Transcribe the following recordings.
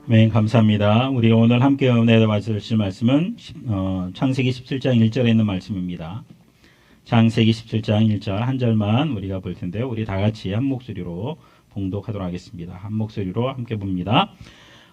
네, 감사합니다. 우리 오늘 함께 은혜 받으실 말씀은 창세기 17장 1절에 있는 말씀입니다. 창세기 17장 1절 한 절만 우리가 볼 텐데요. 우리 다 같이 한 목소리로 봉독하도록 하겠습니다. 한 목소리로 함께 봅니다.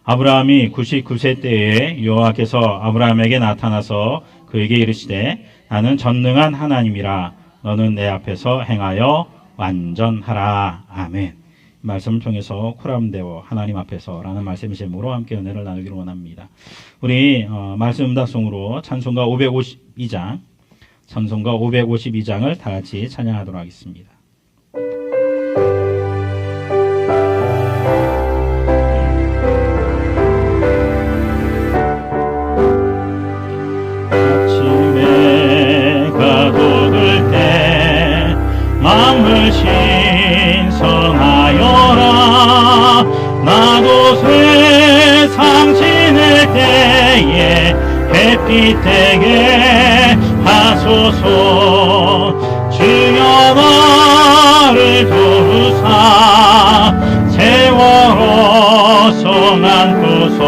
아브라함이 99세 때에 여호와께서 아브라함에게 나타나서 그에게 이르시되 나는 전능한 하나님이라 너는 내 앞에서 행하여 완전하라. 아멘. 말씀을 통해서 코람데오 하나님 앞에서라는 말씀의 제목으로 함께 은혜를 나누기를 원합니다. 우리 말씀 음답송으로 찬송가 552장을 다 같이 찬양하도록 하겠습니다. 아침에 가돋을 때 마음을 신성하여라. 나도 세상 지낼 때에 햇빛 되게 하소서. 주여 나를 도우사 세월 어성한도서.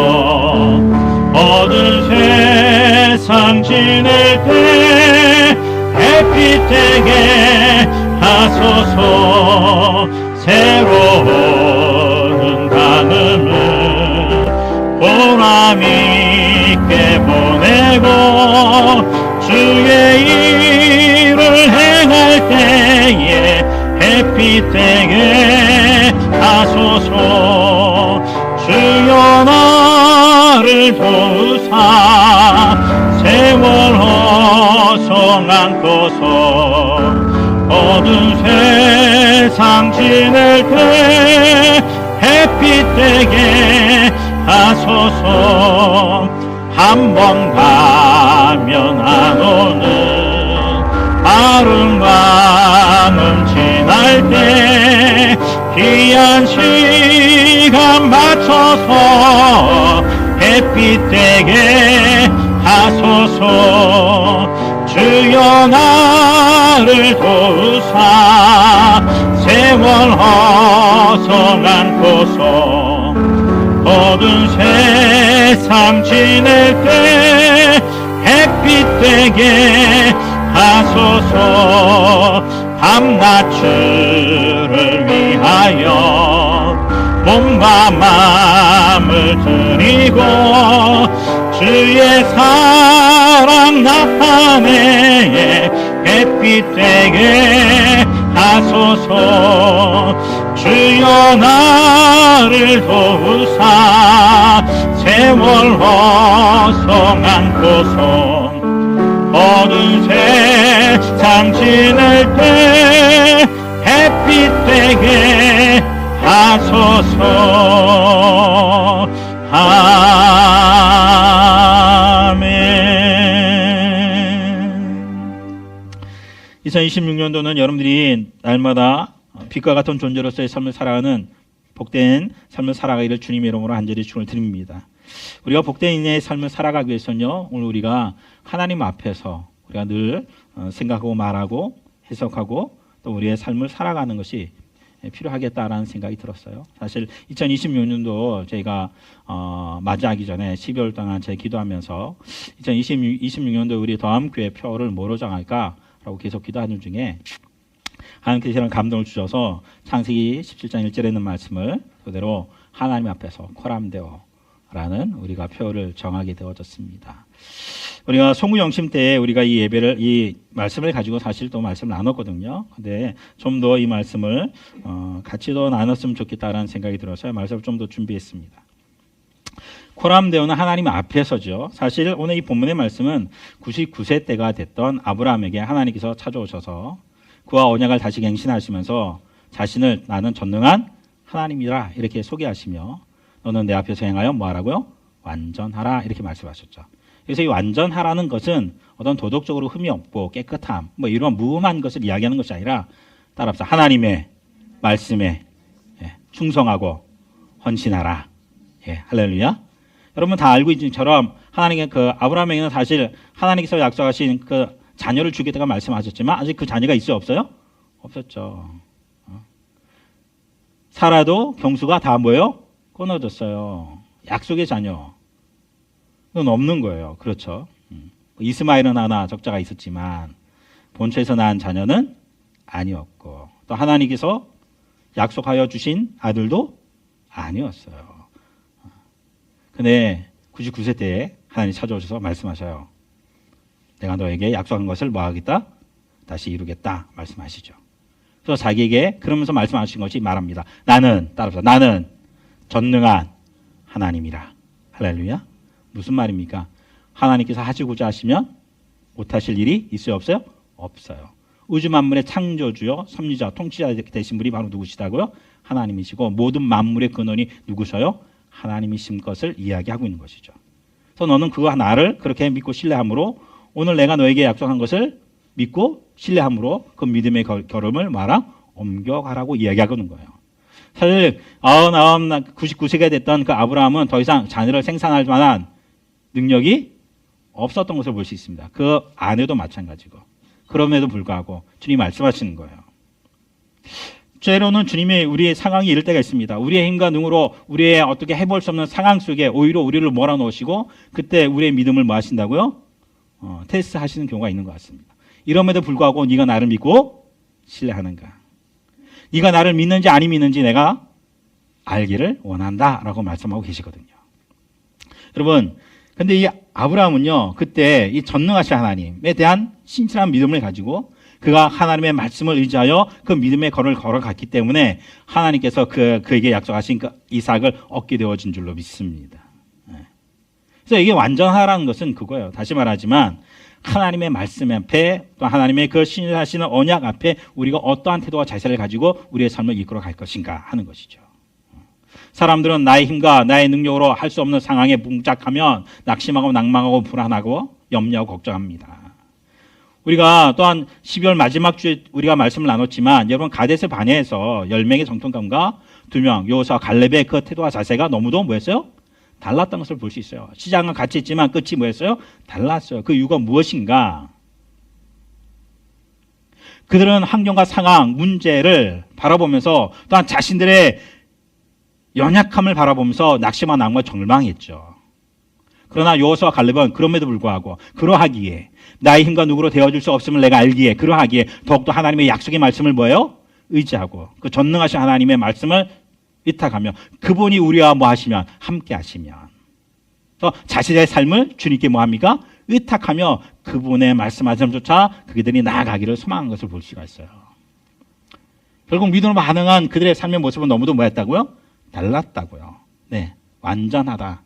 어두운 세상 지낼 때 햇빛 되게 하소서. 새로운 가늠을 보람 있게 보내고 주의 일을 행할 때에 햇빛 되게 하소서. 주여 나를 도우사 세월 어성한도서. 어두운 세상 지낼 때 햇빛 되게 하소서. 한 번 가면 안 오는 아름다움 지날 때 귀한 시간 맞춰서 햇빛 되게 하소서. 주여 나를 도우사 세월 어성한도서. 어두운 세상 지낼 때 햇빛 되게 하소서. 밤낮주를 위하여 몸과 마음을 드리고 주의 사랑 나타내 햇빛 되게 하소서. 주여 나를 도우사 세월 어성한도서. 어두운 세상 지낼 때 햇빛 되게 하소서. 아멘. 2026년도는 여러분들이 날마다 빛과 같은 존재로서의 삶을 살아가는 복된 삶을 살아가기를 주님의 이름으로 간절히 축원을 드립니다. 우리가 복된 인의 삶을 살아가기 위해서는요, 오늘 우리가 하나님 앞에서 우리가 늘 생각하고 말하고 해석하고 또 우리의 삶을 살아가는 것이 필요하겠다라는 생각이 들었어요. 사실 2026년도 저희가 맞이하기 전에 12월 동안 제가 기도하면서 2026년도 우리 더함교회 표를 뭐로 정할까라고 계속 기도하는 중에 하나님께서 이런 감동을 주셔서 창세기 17장 1절에 있는 말씀을 그대로 하나님 앞에서 코람데오라는 우리가 표를 정하게 되어졌습니다. 우리가 송구영심 때 우리가 이 예배를 이 말씀을 가지고 사실 또 말씀을 나눴거든요. 근데 좀 더 이 말씀을 같이 더 나눴으면 좋겠다라는 생각이 들어서 말씀을 좀 더 준비했습니다. 코람데오는 하나님 앞에서죠. 사실 오늘 이 본문의 말씀은 99세 때가 됐던 아브라함에게 하나님께서 찾아오셔서 그와 언약을 다시 갱신하시면서 자신을 나는 전능한 하나님이라 이렇게 소개하시며 너는 내 앞에서 행하여 뭐하라고요? 완전하라 이렇게 말씀하셨죠. 그래서 이 완전하라는 것은 어떤 도덕적으로 흠이 없고 깨끗함 뭐 이런 무음한 것을 이야기하는 것이 아니라 따라서 하나님의 말씀에 충성하고 헌신하라. 할렐루야. 여러분 다 알고 있는 것처럼 하나님의 그 아브라함에게는 사실 하나님께서 약속하신 그 자녀를 주겠다고 말씀하셨지만 아직 그 자녀가 있어요, 없어요? 없었죠. 사라도 경수가 다 뭐예요? 끊어졌어요. 약속의 자녀. 그건 없는 거예요. 그렇죠. 이스마엘은 하나 적자가 있었지만 본처에서 낳은 자녀는 아니었고 또 하나님께서 약속하여 주신 아들도 아니었어요. 근데 99세 때에 하나님이 찾아오셔서 말씀하셔요. 내가 너에게 약속한 것을 뭐 하겠다? 다시 이루겠다 말씀하시죠. 그래서 자기에게 그러면서 말씀하신 것이 말합니다. 따라서 나는 전능한 하나님이라. 할렐루야. 무슨 말입니까? 하나님께서 하시고자 하시면 못하실 일이 있어요? 없어요? 없어요. 우주 만물의 창조주요 섭리자 통치자 되신 분이 바로 누구시다고요? 하나님이시고 모든 만물의 근원이 누구셔요? 하나님이신 것을 이야기하고 있는 것이죠. 그래서 너는 그거 나를 그렇게 믿고 신뢰함으로 오늘 내가 너에게 약속한 것을 믿고 신뢰함으로 그 믿음의 걸음을 옮겨가라고 이야기하고 있는 거예요. 사실 99세가 됐던 그 아브라함은 더 이상 자녀를 생산할 만한 능력이 없었던 것을 볼 수 있습니다. 그 아내도 마찬가지고. 그럼에도 불구하고 주님이 말씀하시는 거예요. 때로는 주님이 우리의 상황이 이럴 때가 있습니다. 우리의 힘과 능으로 우리의 어떻게 해볼 수 없는 상황 속에 오히려 우리를 몰아넣으시고 그때 우리의 믿음을 뭐 하신다고요? 테스트 하시는 경우가 있는 것 같습니다. 이럼에도 불구하고 네가 나를 믿고 신뢰하는가? 네가 나를 믿는지 안 믿는지 내가 알기를 원한다라고 말씀하고 계시거든요. 여러분, 근데 이 아브라함은요, 그때 이 전능하신 하나님에 대한 신실한 믿음을 가지고 그가 하나님의 말씀을 의지하여 그 믿음의 걸을 걸어갔기 때문에 하나님께서 그에게 약속하신 그 이삭을 얻게 되어진 줄로 믿습니다. 그래서 이게 완전하라는 것은 그거예요. 다시 말하지만 하나님의 말씀 앞에 또 하나님의 그 신실하시는 언약 앞에 우리가 어떠한 태도와 자세를 가지고 우리의 삶을 이끌어 갈 것인가 하는 것이죠. 사람들은 나의 힘과 나의 능력으로 할 수 없는 상황에 봉착하면 낙심하고 낭망하고 불안하고 염려하고 걱정합니다. 우리가 또한 12월 마지막 주에 우리가 말씀을 나눴지만 여러분 가데스 바네에서 10명의 정통관과 2명 여호수아 갈렙의 그 태도와 자세가 너무도 뭐였어요? 달랐던 것을 볼 수 있어요. 시작은 같이 했지만 끝이 뭐였어요? 달랐어요. 그 이유가 무엇인가? 그들은 환경과 상황, 문제를 바라보면서 또한 자신들의 연약함을 바라보면서 낙심과 낭만 절망했죠. 그러나 여호수아 갈렙은 그럼에도 불구하고 그러하기에 나의 힘과 누구로 되어줄 수 없음을 내가 알기에 그러하기에 더욱더 하나님의 약속의 말씀을 뭐예요? 의지하고 그 전능하신 하나님의 말씀을 위탁하며 그분이 우리와 뭐 하시면 함께 하시면 또 자신의 삶을 주님께 뭐 합니까? 의탁하며 그분의 말씀하심조차 그들이 나아가기를 소망한 것을 볼 수가 있어요. 결국 믿음으로 반응한 그들의 삶의 모습은 너무도 뭐였다고요? 달랐다고요. 네, 완전하다.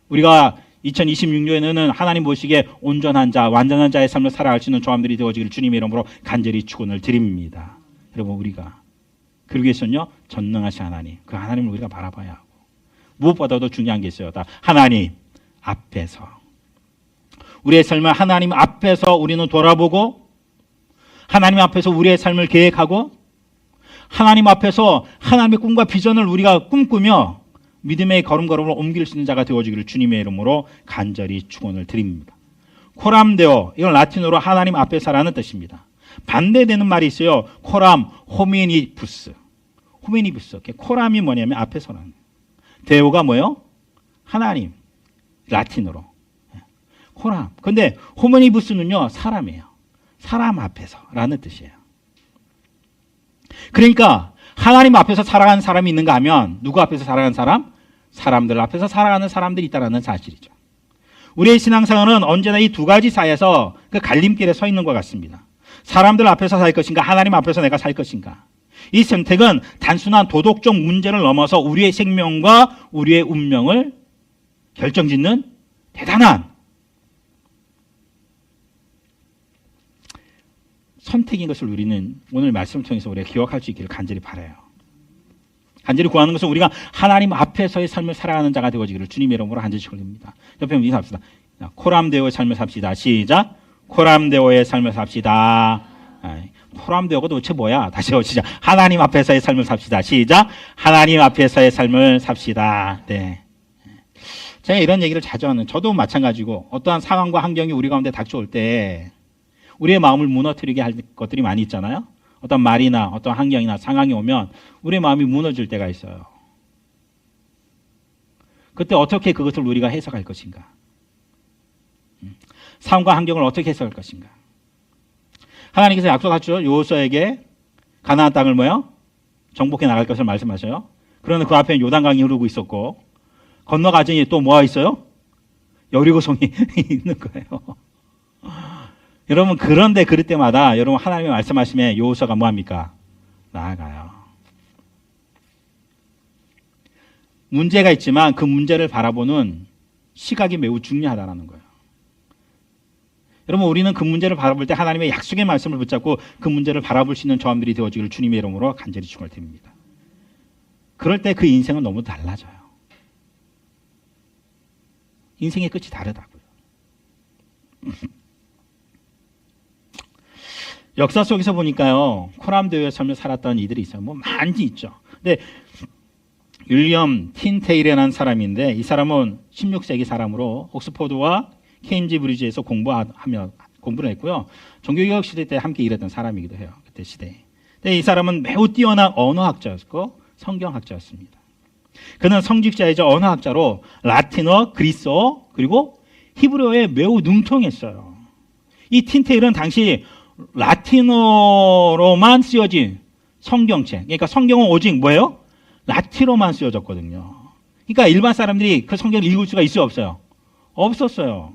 우리가 2026년에는 하나님 보시기에 온전한 자, 완전한 자의 삶을 살아갈 수 있는 조함들이 되어지기를 주님의 이름으로 간절히 축원을 드립니다. 여러분 우리가 그러기 위해서는요 전능하신 하나님, 그 하나님을 우리가 바라봐야 하고 무엇보다도 중요한 게 있어요. 다 하나님 앞에서 우리의 삶을 하나님 앞에서 우리는 돌아보고 하나님 앞에서 우리의 삶을 계획하고 하나님 앞에서 하나님의 꿈과 비전을 우리가 꿈꾸며 믿음의 걸음걸음을 옮길 수 있는 자가 되어지기를 주님의 이름으로 간절히 축원을 드립니다. 코람데오, 이건 라틴어로 하나님 앞에서라는 뜻입니다. 반대되는 말이 있어요. 코람 호미니부스. 호미니부스. 코람이 뭐냐면 앞에서라는. 데오가 뭐예요? 하나님. 라틴어로. 코람. 근데 호미니부스는요 사람이에요. 사람 앞에서라는 뜻이에요. 그러니까 하나님 앞에서 살아가는 사람이 있는가 하면 누구 앞에서 살아가는 사람? 사람들 앞에서 살아가는 사람들이 있다는 사실이죠. 우리의 신앙생활은 언제나 이 두 가지 사이에서 그 갈림길에 서 있는 것 같습니다. 사람들 앞에서 살 것인가 하나님 앞에서 내가 살 것인가. 이 선택은 단순한 도덕적 문제를 넘어서 우리의 생명과 우리의 운명을 결정짓는 대단한 선택인 것을 우리는 오늘 말씀을 통해서 우리가 기억할 수 있기를 간절히 바라요. 간절히 구하는 것은 우리가 하나님 앞에서의 삶을 살아가는 자가 되어지기를 주님의 이름으로 간절히 축원합니다. 옆에 인사합시다. 코람데오의 삶을 삽시다. 시작. 코람데오의 삶을 삽시다. 코람데오가 도대체 뭐야? 다시 시작. 하나님 앞에서의 삶을 삽시다. 시작. 하나님 앞에서의 삶을 삽시다. 네. 제가 이런 얘기를 자주 하는, 저도 마찬가지고 어떠한 상황과 환경이 우리 가운데 닥쳐올 때 우리의 마음을 무너뜨리게 할 것들이 많이 있잖아요. 어떤 말이나 어떤 환경이나 상황이 오면 우리의 마음이 무너질 때가 있어요. 그때 어떻게 그것을 우리가 해석할 것인가? 삶과 환경을 어떻게 해석할 것인가? 하나님께서 약속하셨죠. 여호수아에게 가나안 땅을 뭐요? 정복해 나갈 것을 말씀하셔요. 그러나 그 앞에 요단강이 흐르고 있었고 건너가더니 또 뭐가 있어요? 여리고성이 있는 거예요. 여러분 그런데 그럴 때마다 여러분 하나님의 말씀하심에 여호수아가 뭐합니까? 나아가요. 문제가 있지만 그 문제를 바라보는 시각이 매우 중요하다는 거예요. 여러분 우리는 그 문제를 바라볼 때 하나님의 약속의 말씀을 붙잡고 그 문제를 바라볼 수 있는 저함들이 되어지기를 주님의 이름으로 간절히 축원드립니다. 그럴 때 그 인생은 너무 달라져요. 인생의 끝이 다르다고요. 역사 속에서 보니까요, 코람데오의 삶을 살았던 이들이 있어요. 뭐 많이 있죠. 근데 윌리엄 틴테일이라는 사람인데 이 사람은 16세기 사람으로 옥스퍼드와 케임지 브리지에서 공부를 했고요. 종교개혁 시대 때 함께 일했던 사람이기도 해요. 그때 시대에. 근데 이 사람은 매우 뛰어난 언어학자였고 성경학자였습니다. 그는 성직자이자 언어학자로 라틴어, 그리스어 그리고 히브리어에 매우 능통했어요. 이 틴테일은 당시 라틴어로만 쓰여진 성경책, 그러니까 성경은 오직 뭐예요? 라틴어만 쓰여졌거든요. 그러니까 일반 사람들이 그 성경을 읽을 수가 있어요, 없어요? 없었어요.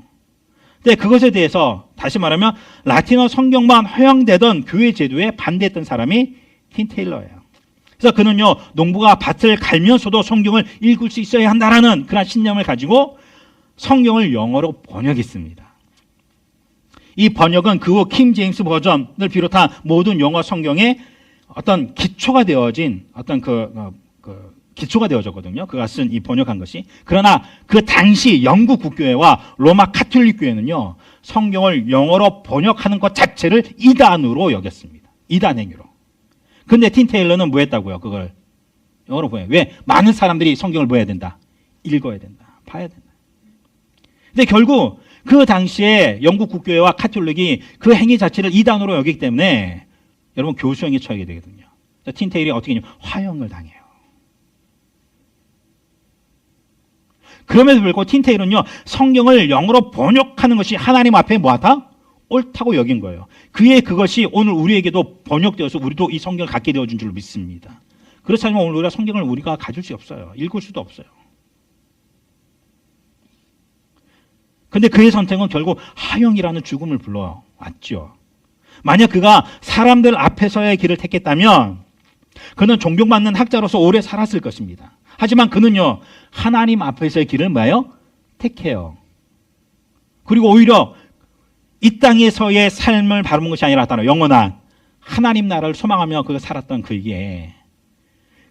근데 그것에 대해서 다시 말하면 라틴어 성경만 허용되던 교회 제도에 반대했던 사람이 틴테일러예요. 그래서 그는요, 농부가 밭을 갈면서도 성경을 읽을 수 있어야 한다라는 그런 신념을 가지고 성경을 영어로 번역했습니다. 이 번역은 그 후 킹 제임스 버전을 비롯한 모든 영어 성경의 어떤 기초가 되어진 어떤 기초가 되어졌거든요. 그가 쓴 이 번역한 것이. 그러나 그 당시 영국 국교회와 로마 카톨릭 교회는요, 성경을 영어로 번역하는 것 자체를 이단으로 여겼습니다. 이단 행위로. 근데 틴테일러는 뭐 했다고요? 그걸 영어로 번역. 왜? 많은 사람들이 성경을 뭐 해야 된다? 읽어야 된다. 봐야 된다. 근데 결국 그 당시에 영국 국교회와 카톨릭이 그 행위 자체를 이단으로 여기기 때문에 여러분 교수형에 처하게 되거든요. 틴테일이 어떻게 하냐면 화형을 당해요. 그럼에도 불구하고 틴테일은요, 성경을 영어로 번역하는 것이 하나님 앞에 뭐하다? 옳다고 여긴 거예요. 그의 그것이 오늘 우리에게도 번역되어서 우리도 이 성경을 갖게 되어준 줄 믿습니다. 그렇지 않으면 오늘 우리가 성경을 우리가 가질 수 없어요. 읽을 수도 없어요. 근데 그의 선택은 결국 화형이라는 죽음을 불러왔죠. 만약 그가 사람들 앞에서의 길을 택했다면 그는 존경받는 학자로서 오래 살았을 것입니다. 하지만 그는요, 하나님 앞에서의 길을 뭐예요? 택해요. 그리고 오히려 이 땅에서의 삶을 바라본 것이 아니라 영원한 하나님 나라를 소망하며 그가 살았던 그에게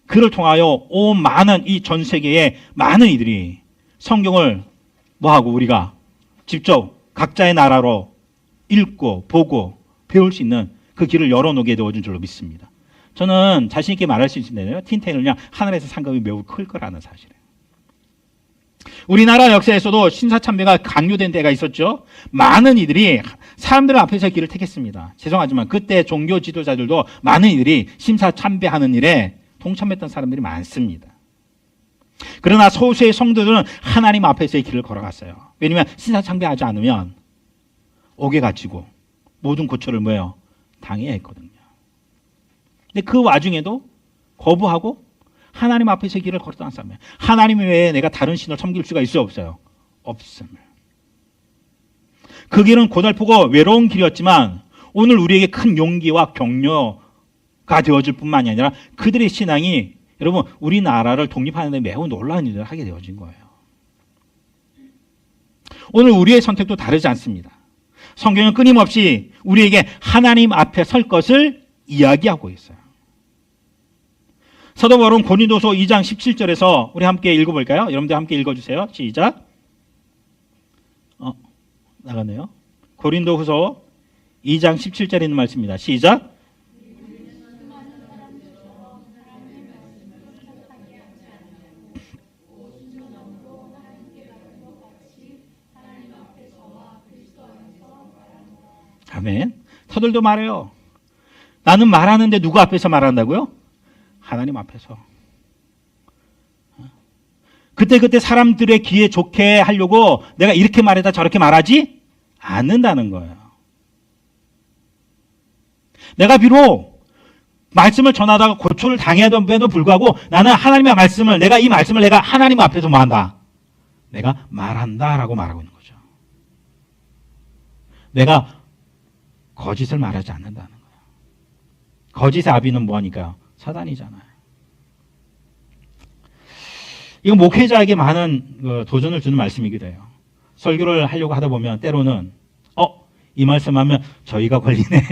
그를 통하여 온 많은 이 전 세계의 많은 이들이 성경을 뭐하고 우리가 직접 각자의 나라로 읽고 보고 배울 수 있는 그 길을 열어놓게 되어준 줄로 믿습니다. 저는 자신 있게 말할 수 있는데요, 틴테일은 하늘에서 상급이 매우 클 거라는 사실이에요. 우리나라 역사에서도 신사참배가 강요된 때가 있었죠. 많은 이들이 사람들 앞에서 길을 택했습니다. 죄송하지만 그때 종교 지도자들도 많은 이들이 신사참배하는 일에 동참했던 사람들이 많습니다. 그러나 소수의 성도들은 하나님 앞에서의 길을 걸어갔어요. 왜냐하면 신사참배하지 않으면 옥에 갇히고 모든 고초를 뭐예요? 당해야 했거든요. 근데 그 와중에도 거부하고 하나님 앞에서의 길을 걸었다는 사람이에요. 하나님 외에 내가 다른 신을 섬길 수가 있어요, 없어요? 없음을. 그 길은 고달프고 외로운 길이었지만 오늘 우리에게 큰 용기와 격려가 되어질 뿐만이 아니라 그들의 신앙이 여러분 우리나라를 독립하는 데 매우 놀라운 일을 하게 되어진 거예요. 오늘 우리의 선택도 다르지 않습니다. 성경은 끊임없이 우리에게 하나님 앞에 설 것을 이야기하고 있어요. 사도 바울은 고린도서 2장 17절에서 우리 함께 읽어볼까요? 여러분들 함께 읽어주세요. 시작. 나가네요. 고린도후서 2장 17절에 있는 말씀입니다. 시작. 아멘. 터들도 말해요. 나는 말하는데 누구 앞에서 말한다고요? 하나님 앞에서. 그때그때 사람들의 귀에 좋게 하려고 내가 이렇게 말했다 저렇게 말하지 않는다는 거예요. 내가 비록 말씀을 전하다가 고초를 당해도 불구하고 나는 하나님의 말씀을, 내가 이 말씀을 내가 하나님 앞에서 뭐 한다? 내가 말한다라고 말하고 있는 거죠. 내가 거짓을 말하지 않는다는 거예요. 거짓의 아비는 뭐니까요? 사단이잖아요. 이건 목회자에게 많은 도전을 주는 말씀이기도 해요. 설교를 하려고 하다 보면 때로는 이 말씀하면 저희가 걸리네.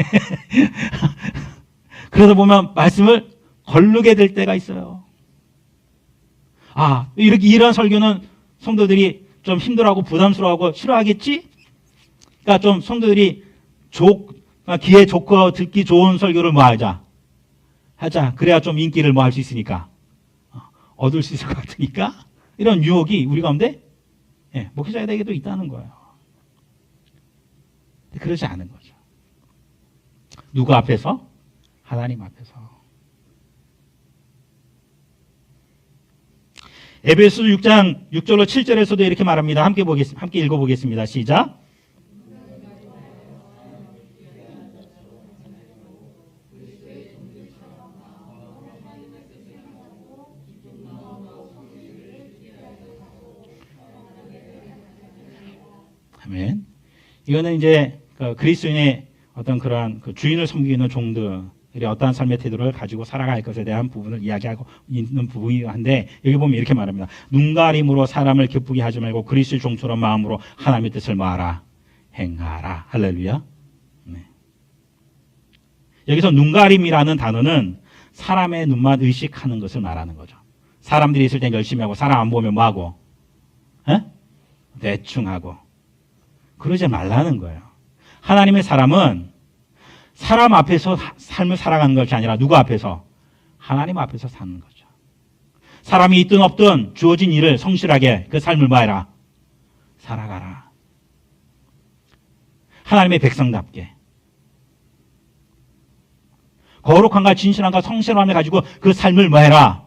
그러다 보면 말씀을 거르게 될 때가 있어요. 이런 설교는 성도들이 좀 힘들어하고 부담스러워하고 싫어하겠지? 그러니까 좀 성도들이 귀에 좋고 듣기 좋은 설교를 뭐 하자. 그래야 좀 인기를 뭐 할 수 있으니까. 얻을 수 있을 것 같으니까. 이런 유혹이 우리 가운데 목회자에게도 있다는 거예요. 그러지 않은 거죠. 누구 앞에서? 하나님 앞에서. 에베소 6장 6절로 7절에서도 이렇게 말합니다. 함께 읽어보겠습니다. 시작. 아멘. 이거는 이제 그리스도인의 어떤 그러한 주인을 섬기는 종들의 어떠한 삶의 태도를 가지고 살아갈 것에 대한 부분을 이야기하고 있는 부분이긴 한데, 여기 보면 이렇게 말합니다. 눈가림으로 사람을 기쁘게 하지 말고 그리스도의 종처럼 마음으로 하나님의 뜻을 말하라. 행하라. 할렐루야. 네. 여기서 눈가림이라는 단어는 사람의 눈만 의식하는 것을 말하는 거죠. 사람들이 있을 땐 열심히 하고 사람 안 보면 뭐하고? 대충 하고. 그러지 말라는 거예요. 하나님의 사람은 사람 앞에서 삶을 살아가는 것이 아니라 누구 앞에서? 하나님 앞에서 사는 거죠. 사람이 있든 없든 주어진 일을 성실하게 그 삶을 뭐해라? 살아가라. 하나님의 백성답게. 거룩함과 진실함과 성실함을 가지고 그 삶을 뭐해라?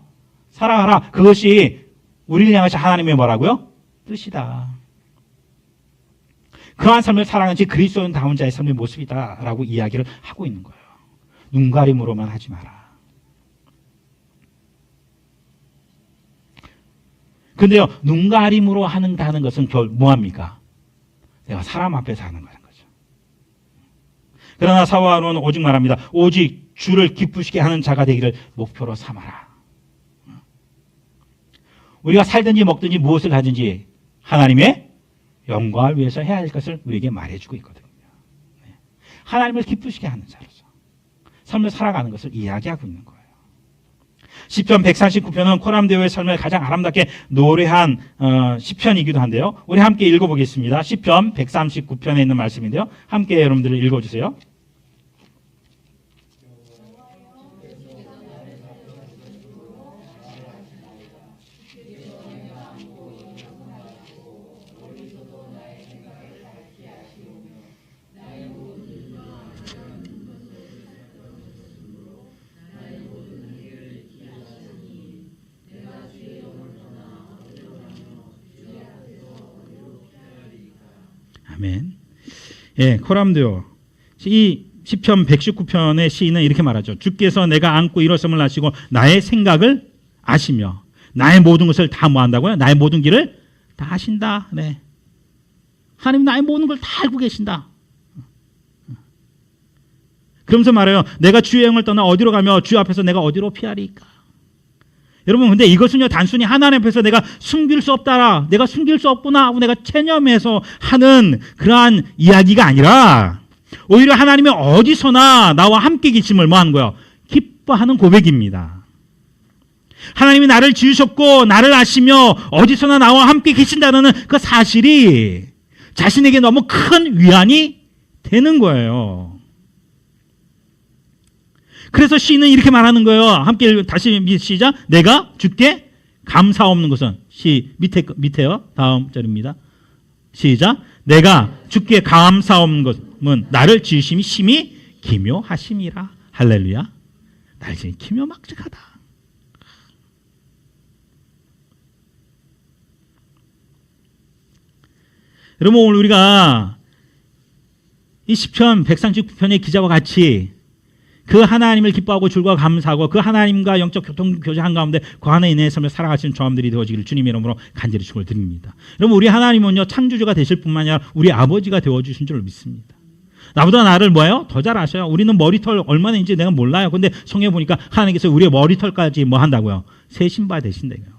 살아가라. 그것이 우리를 향하신 하나님의 뭐라고요? 뜻이다. 그러한 삶을 살아가는 지 그리스도인다운 자의 삶의 모습이다라고 이야기를 하고 있는 거예요. 눈가림으로만 하지 마라. 근데요, 눈가림으로 한다는 것은 뭐합니까? 내가 사람 앞에서 하는 거죠. 그러나 사와로는 오직 말합니다. 오직 주를 기쁘시게 하는 자가 되기를 목표로 삼아라. 우리가 살든지 먹든지 무엇을 하든지 하나님의 영광을 위해서 해야 할 것을 우리에게 말해주고 있거든요. 하나님을 기쁘시게 하는 자로서 삶을 살아가는 것을 이야기하고 있는 거예요. 시편 139편은 코람데오의 삶을 가장 아름답게 노래한 시편이기도 한데요. 우리 함께 읽어보겠습니다. 시편 139편에 있는 말씀인데요. 함께 여러분들 읽어주세요. 아멘. 코람데오. 이 시편 119편의 시인은 이렇게 말하죠. 주께서 내가 안고 일어섬을 아시고 나의 생각을 아시며 나의 모든 것을 다 뭐 한다고요? 나의 모든 길을 다 아신다. 네. 하나님 나의 모든 걸 다 알고 계신다. 그러면서 말해요. 내가 주의 영을 떠나 어디로 가며 주 앞에서 내가 어디로 피하리까? 여러분, 근데 이것은요, 단순히 하나님 앞에서 내가 숨길 수 없다, 내가 숨길 수 없구나 하고 내가 체념해서 하는 그러한 이야기가 아니라 오히려 하나님이 어디서나 나와 함께 계심을 뭐 하는 거예요? 기뻐하는 고백입니다. 하나님이 나를 지으셨고 나를 아시며 어디서나 나와 함께 계신다는 그 사실이 자신에게 너무 큰 위안이 되는 거예요. 그래서 시인은 이렇게 말하는 거예요. 함께 다시 시작. 내가 주께 감사 없는 것은 밑에요. 다음 절입니다. 시작. 내가 주께 감사 없는 것은 나를 지으심이 심히 기묘하심이라. 할렐루야. 나를 지으심이 기묘막측하다. 여러분 오늘 우리가 이 시편 139편의 기자와 같이 그 하나님을 기뻐하고 줄과 감사하고 그 하나님과 영적 교제한 가운데 그 안에 인해 삶을 살아가시는 저함들이 되어지기를 주님의 이름으로 간절히 축원을 드립니다. 여러분 우리 하나님은요 창조주가 되실 뿐만 아니라 우리 아버지가 되어주신 줄 믿습니다. 나보다 나를 뭐예요? 더 잘 아셔요. 우리는 머리털 얼마나 있는지 내가 몰라요. 근데 성경에 보니까 하나님께서 우리의 머리털까지 뭐 한다고요? 세신 바 되신다고요.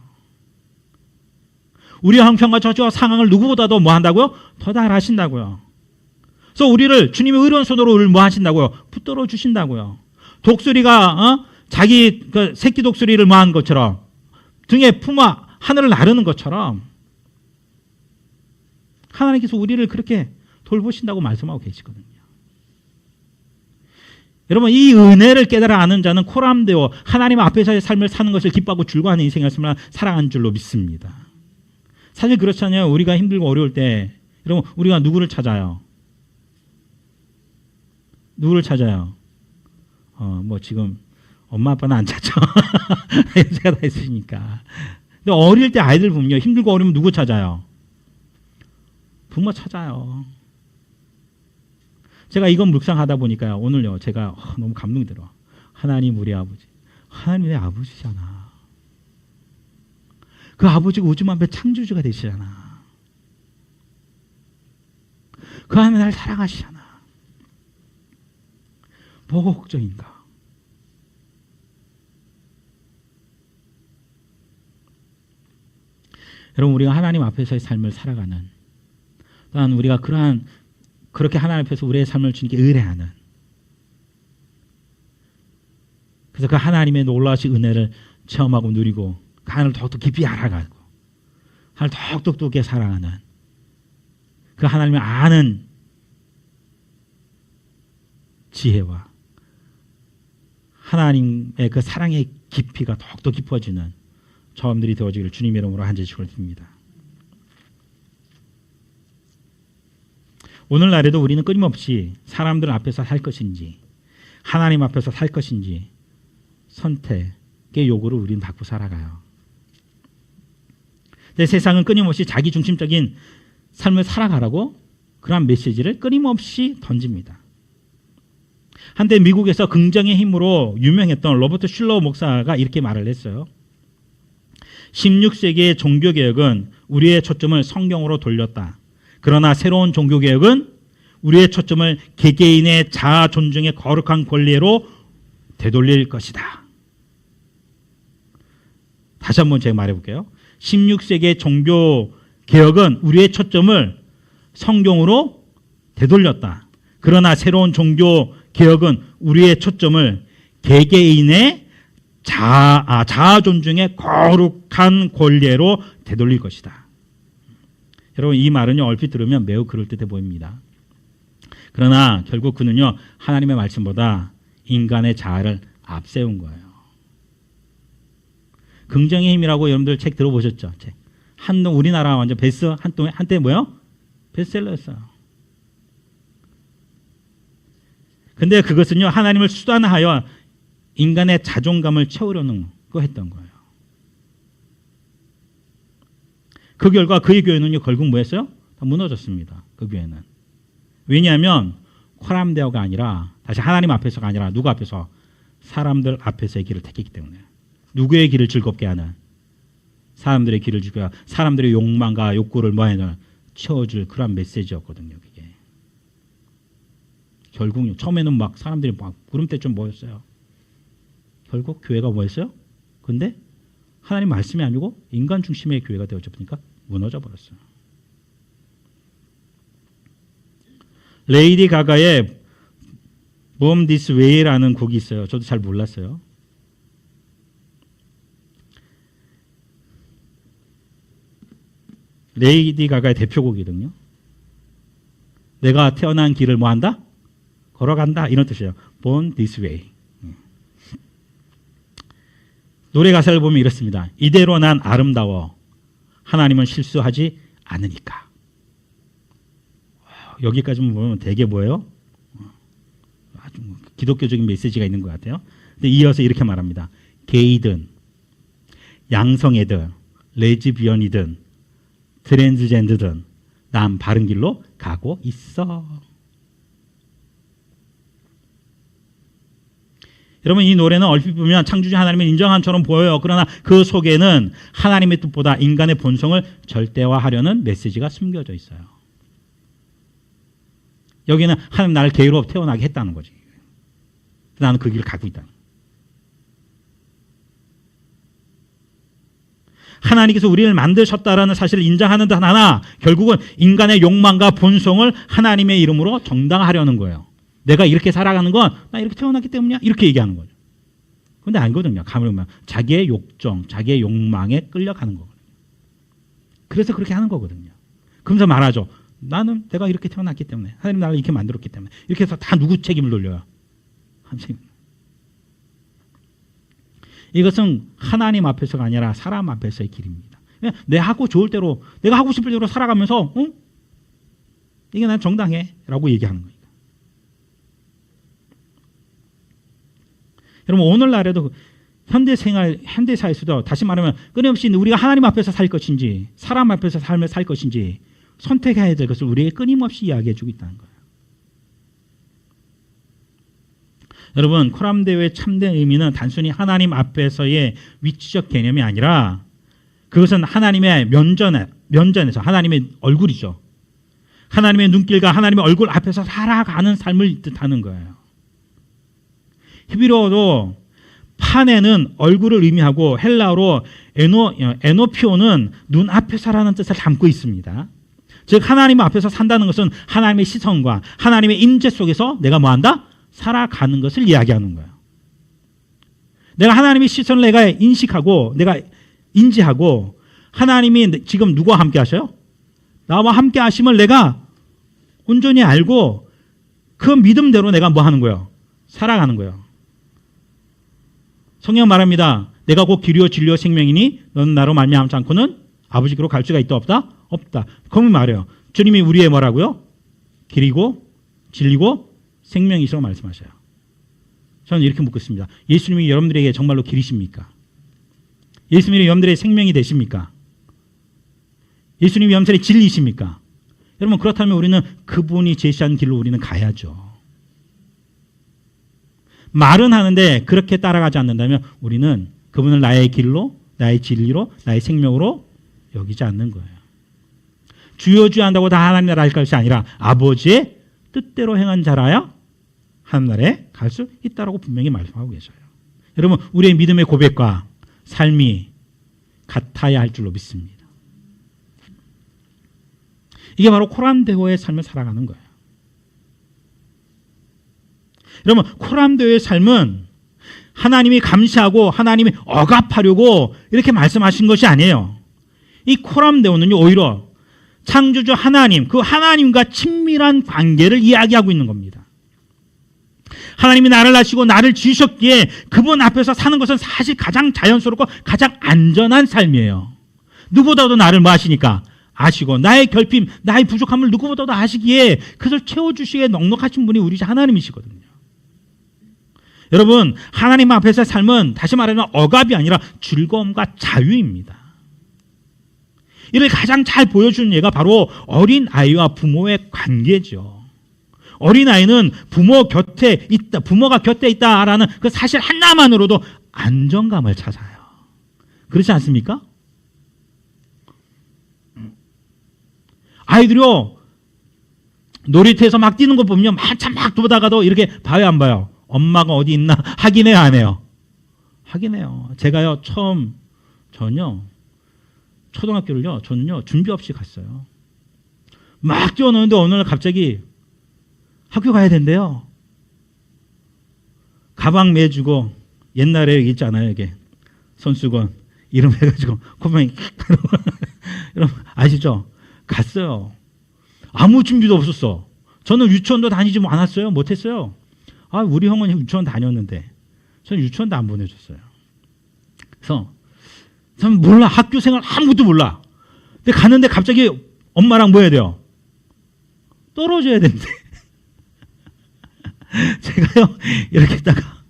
우리의 형편과 저주와 상황을 누구보다도 뭐 한다고요? 더 잘 아신다고요. 그래서 우리를 주님의 의로운 손으로 우리를 뭐 하신다고요? 붙들어 주신다고요. 독수리가 자기 그 새끼 독수리를 뭐 한 것처럼 등에 품어 하늘을 나르는 것처럼 하나님께서 우리를 그렇게 돌보신다고 말씀하고 계시거든요. 여러분 이 은혜를 깨달아 아는 자는 코람되어 하나님 앞에서의 삶을 사는 것을 기뻐하고 즐거워하는 인생을 살아가는 줄로 믿습니다. 사실 그렇잖아요. 우리가 힘들고 어려울 때 여러분 우리가 누구를 찾아요? 누구를 찾아요? 뭐 지금 엄마 아빠는 안 찾죠. 제가 다 있으니까. 근데 어릴 때 아이들 보면요. 힘들고 어려우면 누구 찾아요? 부모 찾아요. 제가 이건 묵상하다 보니까요. 오늘요. 제가 너무 감동이 들어. 하나님 우리 아버지. 하나님 내 아버지잖아. 그 아버지가 우주만배 창조주가 되시잖아. 그 하나님 나를 사랑하시잖아. 뭐가 걱정인가? 여러분 우리가 하나님 앞에서의 삶을 살아가는 또한 우리가 그렇게 하나님 앞에서 우리의 삶을 주님께 의뢰하는 그래서 그 하나님의 놀라우신 은혜를 체험하고 누리고 그 하나님을 더욱더 깊이 알아가고 하나님을 더욱더 깊게 사랑하는 그 하나님을 아는 지혜와 하나님의 그 사랑의 깊이가 더욱더 깊어지는 저함들이 되어지기를 주님의 이름으로 간절히 축원을 드립니다. 오늘날에도 우리는 끊임없이 사람들 앞에서 살 것인지 하나님 앞에서 살 것인지 선택의 요구를 우리는 받고 살아가요. 근데 세상은 끊임없이 자기 중심적인 삶을 살아가라고 그런 메시지를 끊임없이 던집니다. 한때 미국에서 긍정의 힘으로 유명했던 로버트 슐러 목사가 이렇게 말을 했어요. 16세기의 종교개혁은 우리의 초점을 성경으로 돌렸다. 그러나 새로운 종교개혁은 우리의 초점을 개개인의 자아 존중의 거룩한 권리로 되돌릴 것이다. 다시 한번 제가 말해볼게요. 16세기의 종교개혁은 우리의 초점을 성경으로 되돌렸다. 그러나 새로운 종교개혁은 우리의 초점을 개개인의 자아 존중의 거룩한 권리로 되돌릴 것이다. 여러분 이 말은요 얼핏 들으면 매우 그럴듯해 보입니다. 그러나 결국 그는요 하나님의 말씀보다 인간의 자아를 앞세운 거예요. 긍정의 힘이라고 여러분들 책 들어보셨죠? 책. 우리나라 완전 한때 뭐요? 베스트셀러였어요. 근데 그것은요 하나님을 수단화하여 인간의 자존감을 채우려는 거 했던 거예요. 그 결과 그의 교회는요 결국 뭐였어요? 다 무너졌습니다. 그 교회는. 왜냐하면 코람데오가 아니라 다시 하나님 앞에서가 아니라 누구 앞에서? 사람들 앞에서의 길을 택했기 때문에. 누구의 길을 즐겁게 하는? 사람들의 길을 즐겁게 사람들의 욕망과 욕구를 뭐하는 채워줄 그런 메시지였거든요. 그게. 결국 처음에는 막 사람들이 막 구름대좀 모였어요. 결국 교회가 뭐였어요? 근데 하나님 말씀이 아니고 인간 중심의 교회가 되어져 보니까 무너져 버렸어요. 레이디 가가의 Born This Way라는 곡이 있어요. 저도 잘 몰랐어요. 레이디 가가의 대표곡이거든요. 내가 태어난 길을 뭐 한다? 걸어간다. 이런 뜻이에요. Born This Way. 노래 가사를 보면 이렇습니다. 이대로 난 아름다워. 하나님은 실수하지 않으니까. 여기까지만 보면 되게 뭐예요? 아주 기독교적인 메시지가 있는 것 같아요. 근데 이어서 이렇게 말합니다. 게이든, 양성애든, 레즈비언이든, 트랜스젠더든, 난 바른 길로 가고 있어. 여러분, 이 노래는 얼핏 보면 창조주 하나님을 인정한 처럼 보여요. 그러나 그 속에는 하나님의 뜻보다 인간의 본성을 절대화하려는 메시지가 숨겨져 있어요. 여기는 하나님 나를 개로 태어나게 했다는 거지. 나는 그 길을 가고 있다. 하나님께서 우리를 만드셨다라는 사실을 인정하는 듯 하나 결국은 인간의 욕망과 본성을 하나님의 이름으로 정당화하려는 거예요. 내가 이렇게 살아가는 건 나 이렇게 태어났기 때문이야. 이렇게 얘기하는 거죠. 그런데 아니거든요. 가만히 보면 자기의 욕정, 자기의 욕망에 끌려가는 거거든요. 그래서 그렇게 하는 거거든요. 그러면서 말하죠. 나는 내가 이렇게 태어났기 때문에 하나님 나를 이렇게 만들었기 때문에 이렇게 해서 다 누구 책임을 돌려요? 하나님. 이것은 하나님 앞에서가 아니라 사람 앞에서의 길입니다. 내 하고 좋을 대로 내가 하고 싶을 대로 살아가면서 이게 난 정당해 라고 얘기하는 거예요. 여러분 오늘날에도 현대사에서도 다시 말하면 끊임없이 우리가 하나님 앞에서 살 것인지 사람 앞에서 삶을 살 것인지 선택해야 될 것을 우리에게 끊임없이 이야기해 주고 있다는 거예요. 여러분 코람데오의 참된 의미는 단순히 하나님 앞에서의 위치적 개념이 아니라 그것은 하나님의 면전에서 하나님의 얼굴이죠. 하나님의 눈길과 하나님의 얼굴 앞에서 살아가는 삶을 뜻하는 거예요. 히브리어도 파네는 얼굴을 의미하고 헬라어로 에노피오는 눈앞에서라는 뜻을 담고 있습니다. 즉 하나님 앞에서 산다는 것은 하나님의 시선과 하나님의 임재 속에서 내가 뭐한다? 살아가는 것을 이야기하는 거예요. 내가 하나님의 시선을 내가 인식하고 내가 인지하고 하나님이 지금 누구와 함께 하셔요? 나와 함께 하심을 내가 온전히 알고 그 믿음대로 내가 뭐 하는 거예요? 살아가는 거예요. 성경 말합니다. 내가 곧 길이요 진리요 생명이니 너는 나로 말미암지 않고는 아버지께로 갈 수가 있다 없다? 없다. 거기 말해요. 주님이 우리의 뭐라고요? 길이고 진리고 생명이시라고 말씀하셔요. 저는 이렇게 묻겠습니다. 예수님이 여러분들에게 정말로 길이십니까? 예수님이 여러분들의 생명이 되십니까? 예수님이 여러분들의 진리이십니까? 여러분 그렇다면 우리는 그분이 제시한 길로 우리는 가야죠. 말은 하는데 그렇게 따라가지 않는다면 우리는 그분을 나의 길로, 나의 진리로, 나의 생명으로 여기지 않는 거예요. 주여 주여 한다고 다 하나님 나라에 갈 것이 아니라 아버지의 뜻대로 행한 자라야 하나님 나라에 갈 수 있다라고 분명히 말씀하고 계셔요. 여러분 우리의 믿음의 고백과 삶이 같아야 할 줄로 믿습니다. 이게 바로 코람데오의 삶을 살아가는 거예요. 여러분 코람데오의 삶은 하나님이 감시하고 하나님이 억압하려고 이렇게 말씀하신 것이 아니에요. 이 코람데오는요 오히려 창조주 하나님, 그 하나님과 친밀한 관계를 이야기하고 있는 겁니다. 하나님이 나를 아시고 나를 지으셨기에 그분 앞에서 사는 것은 사실 가장 자연스럽고 가장 안전한 삶이에요. 누구보다도 나를 뭐 하시니까 아시고 나의 결핍, 나의 부족함을 누구보다도 아시기에 그것을 채워주시기에 넉넉하신 분이 우리 하나님이시거든요. 여러분 하나님 앞에서의 삶은 다시 말하면 억압이 아니라 즐거움과 자유입니다. 이를 가장 잘 보여주는 예가 바로 어린아이와 부모의 관계죠. 어린아이는 부모 곁에 있다, 부모가 곁에 있다라는 그 사실 하나만으로도 안정감을 찾아요. 그렇지 않습니까? 아이들이요 놀이터에서 막 뛰는 거 보면 한참 막 보다가도 이렇게 봐요 안 봐요? 엄마가 어디 있나 확인해요 안 해요? 확인해요. 제가요 저는요 초등학교를요 저는요 준비 없이 갔어요. 막 뛰어노는데 어느 날 갑자기 학교 가야 된대요. 가방 매주고 옛날에 여기 있잖아요 이게 손수건 이름 해가지고 콧방이 여러분 아시죠? 갔어요. 아무 준비도 없었어. 저는 유치원도 다니지 않았어요. 못했어요. 아 우리 형은 유치원 다녔는데 저는 유치원도 안 보내줬어요. 그래서 저는 몰라. 학교 생활 아무것도 몰라. 근데 갔는데 갑자기 엄마랑 뭐 해야 돼요? 떨어져야 되는데 제가요 이렇게 있다가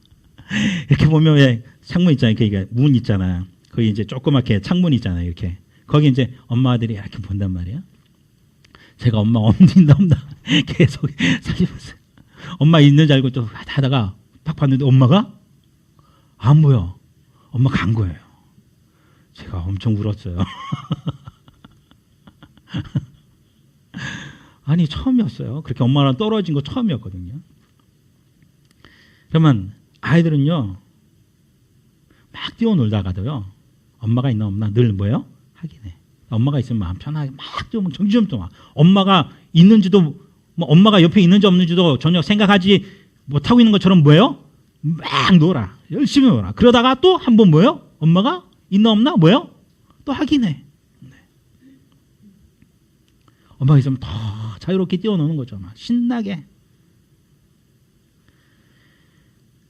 이렇게 보면 왜 창문 있잖아요. 이게 문 있잖아요. 거기 이제 조그맣게 창문 있잖아요. 이렇게 거기 이제 엄마들이 이렇게 본단 말이에요. 제가 엄마 없는다 없나 계속 살펴봤어요. 엄마 있는 줄 알고 또 하다가 딱 봤는데 엄마가 안 보여. 엄마 간 거예요. 제가 엄청 울었어요. 아니 처음이었어요. 그렇게 엄마랑 떨어진 거 처음이었거든요. 그러면 아이들은요 막 뛰어놀다가도요 엄마가 있나 없나 늘 뭐예요? 확인해. 엄마가 있으면 마음 편하게 막 뛰어면 정지점 동안 엄마가 있는지도 뭐 엄마가 옆에 있는지 없는지도 전혀 생각하지 못하고 있는 것처럼 뭐예요? 막 놀아. 열심히 놀아. 그러다가 또 한 번 뭐예요? 엄마가 있나 없나 뭐예요? 또 확인해. 네. 엄마가 있으면 더 자유롭게 뛰어노는 거죠. 막 신나게.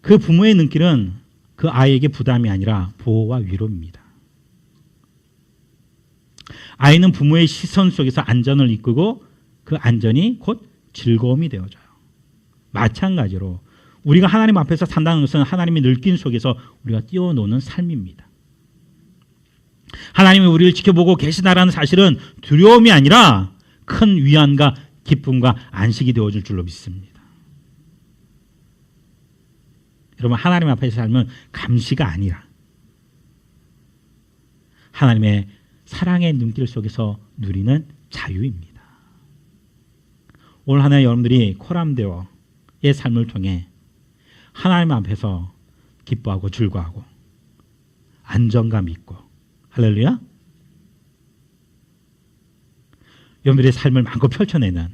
그 부모의 눈길은 그 아이에게 부담이 아니라 보호와 위로입니다. 아이는 부모의 시선 속에서 안전을 이끌고 그 안전이 곧 즐거움이 되어져요. 마찬가지로 우리가 하나님 앞에서 산다는 것은 하나님의 느낌 속에서 우리가 뛰어노는 삶입니다. 하나님이 우리를 지켜보고 계시다라는 사실은 두려움이 아니라 큰 위안과 기쁨과 안식이 되어줄 줄로 믿습니다. 여러분 하나님 앞에서 살면 감시가 아니라 하나님의 사랑의 눈길 속에서 누리는 자유입니다. 오늘 하나 여러분들이 코람데오의 삶을 통해 하나님 앞에서 기뻐하고 즐거워하고 안정감 있고 할렐루야 여러분들의 삶을 마음껏 펼쳐내는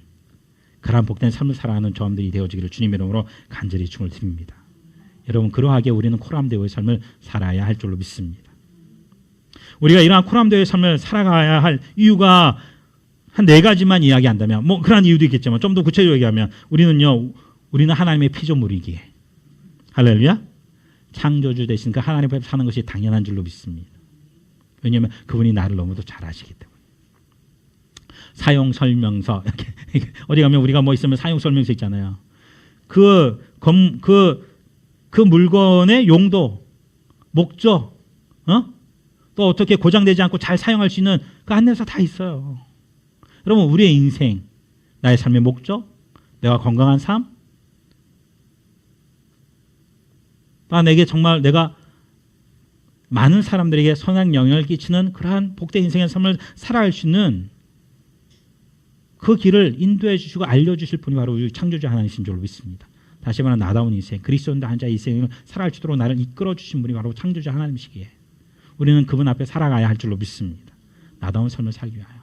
그러한 복된 삶을 살아가는 저함들이 되어지기를 주님의 이름으로 간절히 축원을 드립니다. 여러분 그러하게 우리는 코람데오의 삶을 살아야 할 줄로 믿습니다. 우리가 이러한 코람데오의 삶을 살아가야 할 이유가 한 4가지만 이야기한다면 뭐 그런 이유도 있겠지만 좀 더 구체적으로 얘기하면 우리는 하나님의 피조물이기에 할렐루야 창조주 되신 그 하나님 앞에 사는 것이 당연한 줄로 믿습니다. 왜냐하면 그분이 나를 너무도 잘 아시기 때문에. 사용 설명서 이렇게 어디 가면 우리가 뭐 있으면 사용 설명서 있잖아요. 그 물건의 용도, 목적, 또 어떻게 고장되지 않고 잘 사용할 수 있는 그 안내서 다 있어요. 여러분 우리의 인생, 나의 삶의 목적, 내가 건강한 삶, 내게 정말 내가 많은 사람들에게 선한 영향을 끼치는 그러한 복된 인생의 삶을 살아갈 수 있는 그 길을 인도해 주시고 알려주실 분이 바로 우리 창조주 하나님이신 줄로 믿습니다. 다시 말하면 나다운 인생, 그리스도인도 한 자의 인생을 살아갈 수 있도록 나를 이끌어 주신 분이 바로 창조주 하나님이시기에 우리는 그분 앞에 살아가야 할 줄로 믿습니다. 나다운 삶을 살기 위하여.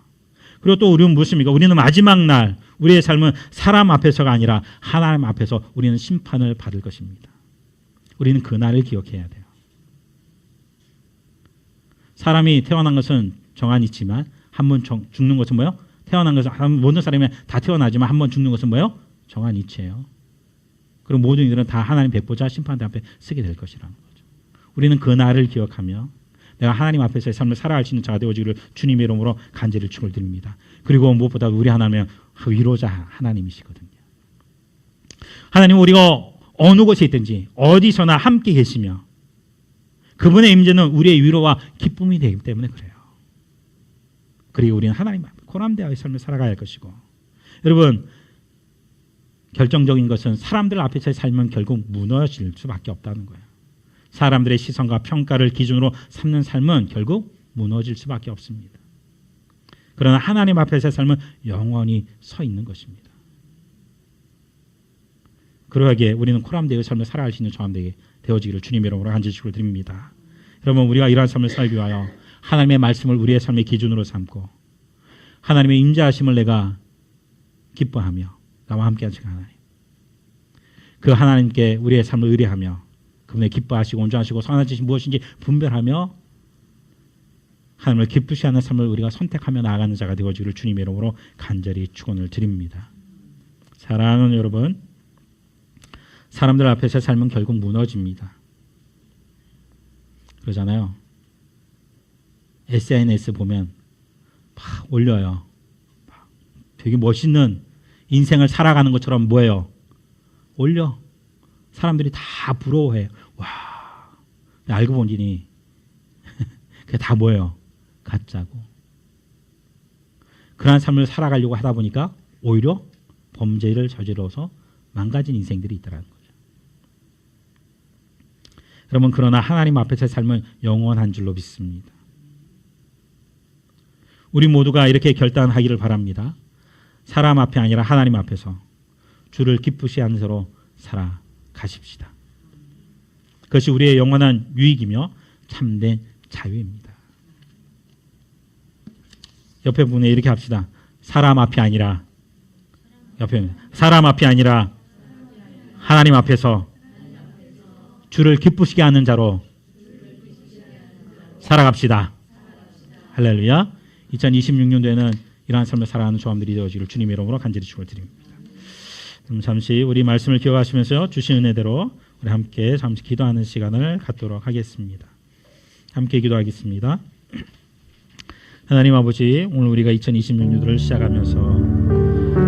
그리고 또 우리는 무엇입니까? 우리는 마지막 날 우리의 삶은 사람 앞에서가 아니라 하나님 앞에서 우리는 심판을 받을 것입니다. 우리는 그날을 기억해야 돼요. 사람이 태어난 것은 정한이 있지만 한 번 죽는 것은 뭐예요? 태어난 것은 모든 사람이 다 태어나지만 한 번 죽는 것은 뭐예요? 정한 이치예요. 그리고 모든 이들은 다 하나님 백보자 심판대 앞에 서게 될 것이라는 거죠. 우리는 그날을 기억하며 내가 하나님 앞에서의 삶을 살아갈 수 있는 자가 되어지기를 주님의 이름으로 간절히 축원을 드립니다. 그리고 무엇보다 우리 하나님은 위로자 하나님이시거든요. 하나님 우리가 어느 곳에 있든지 어디서나 함께 계시며 그분의 임재는 우리의 위로와 기쁨이 되기 때문에 그래요. 그리고 우리는 하나님 앞에 코람데오의 삶을 살아가야 할 것이고 여러분 결정적인 것은 사람들 앞에서의 삶은 결국 무너질 수밖에 없다는 거예요. 사람들의 시선과 평가를 기준으로 삼는 삶은 결국 무너질 수밖에 없습니다. 그러나 하나님 앞에서의 삶은 영원히 서 있는 것입니다. 그러하기에 우리는 코람데오의 삶을 살아갈 수 있는 저함들에게 되어지기를 주님의 이름으로 간절히 축원을 드립니다. 여러분 우리가 이러한 삶을 살기 위하여 하나님의 말씀을 우리의 삶의 기준으로 삼고 하나님의 임재하심을 내가 기뻐하며 나와 함께 하시는 하나님 그 하나님께 우리의 삶을 의뢰하며 그분의 기뻐하시고 온전하시고 선한 뜻이 무엇인지 분별하며 하나님을 기쁘시 하는 삶을 우리가 선택하며 나아가는 자가 되어지기를 주님의 이름으로 간절히 축원을 드립니다. 사랑하는 여러분 사람들 앞에서 삶은 결국 무너집니다. 그러잖아요. SNS 보면 막 올려요. 막 되게 멋있는 인생을 살아가는 것처럼 뭐예요? 올려. 사람들이 다 부러워해요. 와. 알고 보니 그게 다 뭐예요? 가짜고. 그러한 삶을 살아가려고 하다 보니까 오히려 범죄를 저질러서 망가진 인생들이 있다는 거죠. 여러분, 그러나 하나님 앞에서의 삶은 영원한 줄로 믿습니다. 우리 모두가 이렇게 결단하기를 바랍니다. 사람 앞에 아니라 하나님 앞에서 주를 기쁘시 하는 자로 살아가십시다. 그것이 우리의 영원한 유익이며 참된 자유입니다. 옆에 분에 이렇게 합시다. 사람 앞이 아니라, 옆에 사람 앞이 아니라 하나님 앞에서 주를 기쁘시게 하는 자로 살아갑시다. 할렐루야. 2026년도에는 이러한 삶을 살아가는 조함들이 되어지기를 주님의 이름으로 간절히 축원을 드립니다. 그럼 잠시 우리 말씀을 기억하시면서 주신 은혜대로 우리 함께 잠시 기도하는 시간을 갖도록 하겠습니다. 함께 기도하겠습니다. 하나님 아버지, 오늘 우리가 2026년도를 시작하면서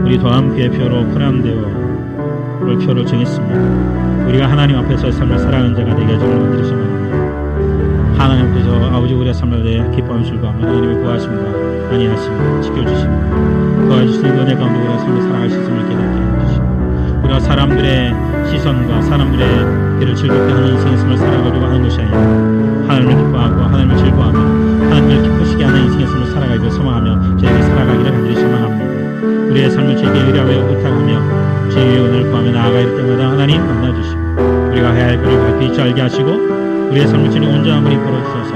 우리 또한 그의 표로 포함되어 올 표를 정했습니다. 우리가 하나님 앞에서 삶을 살아가는 자가 되게 하시기를 원드리시 바랍니다. 하나님 앞에서 아버지 우리의 삶을 대해 기뻐하며 즐거워하며 하나님의 구하심과 안위하심과 지켜주시고 도와주시는 은혜 가운데 우리의 삶을 살아갈 수 있음을 깨닫게 해주시고 우리가 사람들의 시선과 사람들의 길을 즐겁게 하는 인생의 삶을 살아가려고 하는 것이 아니라 하나님을 기뻐하고 하나님을 즐거워하며 하나님을 기쁘시게 하는 인생의 삶을 살아가기를 소망하며 저에게 살아가기를 간절히 소망합니다. 우리의 삶을 주에게 의뢰하여 의탁하며 주의 은혜를 구하며 나아갈 때마다 하나님 만나주시고 우리가 해야 할 길을 밝히 알게 하시고 우리의 삶을 주님 온전함을 이끌어 주셔서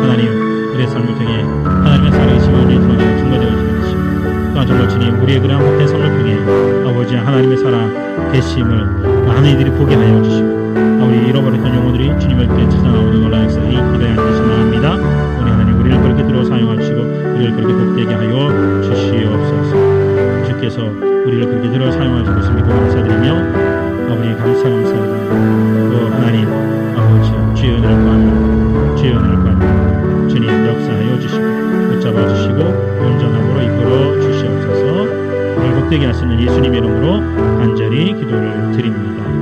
하나님 우리의 삶을 통해 하나님의 살아계신 은혜를 드러내는 증거 되어지게 하시고 또한 정말 주님 우리의 그러한 복된 삶을 통해 아버지 하나님의 살아 계심을 많은 이들이 보게 하여 주시고 우리 잃어버렸던 영혼들이 주님을 위해 찾아나오는 놀라운 역사들이 기도해 주시기 바랍니다. 우리 하나님 우리를 그렇게 들어 사용하시고 우리를 그렇게 복되게 하여 주시옵소서. 주께서 우리를 그렇게 들어 사용하시고 있음을 믿고 감사드리며 아버지 감사드립니다. 또 하나님 아버지 주의 은혜를 구하며 주의 은혜를 구하며 주님 역사하여 주시고 붙잡아 주시고 온전함으로 이끌어 주시옵소서. 우리를 복되게 하시는 예수님의 이름으로 간절히 기도를 드립니다.